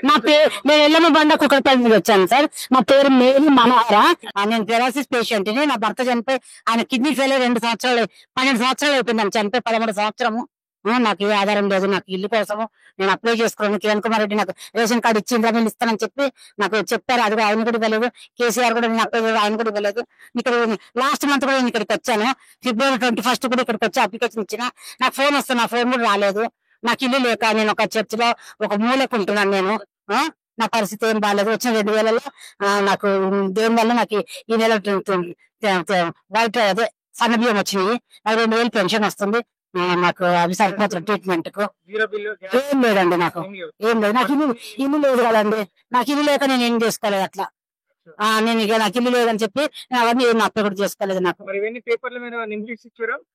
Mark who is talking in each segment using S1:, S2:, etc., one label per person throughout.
S1: నా పేరు నేను ఎల్లమ్మ బండ కుక్కడపల్లి నుంచి వచ్చాను సార్. మా పేరు మేరీ మనోహర. నేను పెరాసిస్ పేషెంట్ ని. నా భర్త చనిపోయి ఆయన కిడ్నీ ఫెయిల్ 2 సంవత్సరాలు 12 సంవత్సరాలు అయిపోయింది. చనిపోయి 13 సంవత్సరము. నాకు ఏ ఆధారం లేదు. నాకు ఇల్లు కోసము నేను అప్లై చేసుకోవడానికి కిరణ్ కుమార్ రెడ్డి నాకు రేషన్ కార్డు ఇచ్చి ఇంద్రా బిల్లు ఇస్తానని చెప్పి నాకు చెప్పారు. అది ఆయన కూడా ఇవ్వలేదు. కేసీఆర్ కూడా నేను అప్లై ఆయన కూడా ఇవ్వలేదు. ఇక్కడ లాస్ట్ మంత్ కూడా నేను ఇక్కడికి వచ్చాను. February 21st కూడా ఇక్కడికి వచ్చి అప్లికేషన్ ఇచ్చిన. నాకు ఫోన్ వస్తే నా ఫోన్ కూడా రాలేదు. నాకు ఇల్లు లేక నేను ఒక చర్చ్ లో ఒక మూలకు ఉంటున్నాను నేను. నా పరిస్థితి ఏం బాగాలేదు. వచ్చిన 2000లో నాకు దేని వల్ల నాకు ఈ నెల వైట్ అదే సన్న బియ్యం వచ్చినాయి. నాకు 2000 పెన్షన్ వస్తుంది. నాకు అవి సరిపోతుంది ట్రీట్మెంట్ కు. ఏం లేదండి, నాకు ఏం లేదు. నాకు ఇల్లు లేదు కదండి. నాకు ఇల్లు లేక నేను ఏం చేసుకోలేదు అట్లా. నేను ఇక నాకు ఇల్లు లేదని చెప్పి అవన్నీ ఏం అప్లై కూడా చేసుకోలేదు. నాకు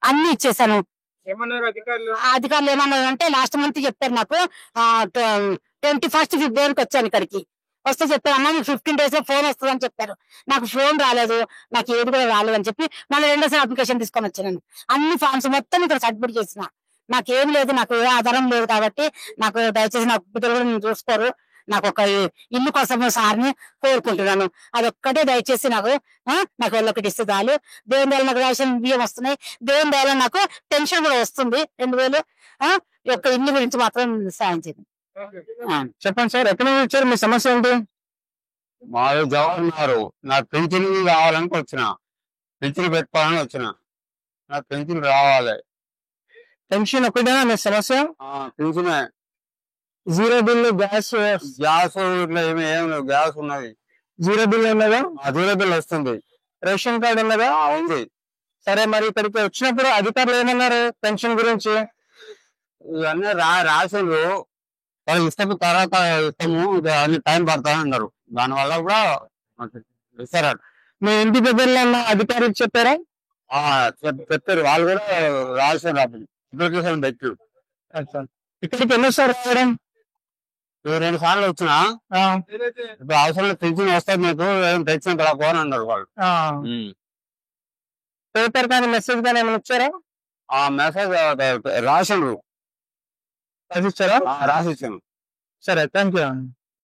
S1: అన్ని ఇచ్చేసాను. అధికారులు ఏమన్నారు అంటే లాస్ట్ మంత్ చెప్పారు నాకు 21st February వచ్చాను ఇక్కడికి. వస్తే చెప్పారు అన్న మీకు 15 days లో ఫోన్ వస్తుంది అని చెప్పారు. నాకు ఫోన్ రాలేదు. నాకు ఏది కూడా రాలేదు అని చెప్పి మళ్ళీ 2వ సారి అప్లికేషన్ తీసుకొని వచ్చాను. అన్ని ఫార్మ్స్ మొత్తం ఇక్కడ సబ్మిట్ చేసిన. నాకేం లేదు, నాకు ఏ ఆధారం లేదు. కాబట్టి నాకు దయచేసి నాకు బిడ్డలు కూడా చూసుకోరు. నాకు ఒక ఇల్లు కోసం సార్ని కోరుకుంటున్నాను. అది ఒక్కటే దయచేసి నాకు వెళ్ళొకటి ఇస్తే చాలు. దేవుని దయలో నాకు రేషన్ బియ్యం వస్తున్నాయి. దేవుని దయలో నాకు పెన్షన్ కూడా వస్తుంది 2000. యొక్క ఇల్లు గురించి మాత్రం సాయం చేయండి.
S2: చెప్పండి సార్, ఎక్కడ నుంచి వచ్చారు? మీ సమస్య ఏంటి?
S3: మాది జవహర్నారు. నాకు పెన్షన్ కావాలని వచ్చిన, పెన్షన్ పెట్టుకోవాలని వచ్చిన. నాకు పెన్షన్ రావాలి.
S2: పెన్షన్ ఒకటేనా మీ సమస్య?
S3: పెన్షనే.
S2: జీరో బిల్లు, గ్యాస్
S3: గ్యాస్ ఇట్లా ఏం లేదు. గ్యాస్ ఉన్నది.
S2: జీరో బిల్ ఉన్నదా?
S3: జీరో బిల్ వస్తుంది.
S2: రేషన్ కార్డు ఉన్నదా?
S3: ఉంది.
S2: సరే, మరి ఇక్కడికి వచ్చినప్పుడు అధికారులు ఏమన్నారు పెన్షన్ గురించి?
S3: ఇవన్నీ రాసిండ్రు. వాళ్ళు ఇస్తాము, తర్వాత ఇస్తాము, అన్ని టైం పడతా అన్నారు. దానివల్ల కూడా ఇస్తారట.
S2: మీ ఇంటి దగ్గరలో ఉన్న అధికారులు చెప్పారా?
S3: చెప్పారు. వాళ్ళు కూడా రాసిన అప్లికేషన్ పెట్టి.
S2: ఇక్కడికి ఎన్నోసారి రావడం?
S3: 2 సార్లు వచ్చినా. ఇప్పుడు అవసరం పెన్షన్ వస్తుంది మీకు, పెన్షన్ రాకో అని అన్నారు వాళ్ళు.
S2: పేపర్ కానీ మెసేజ్ కానీ ఏమైనా వచ్చారా?
S3: మెసేజ్ రాసిండ్రు.
S2: రాసిచ్చారా?
S3: రాసిచ్చాను.
S2: సరే, థ్యాంక్ యూ.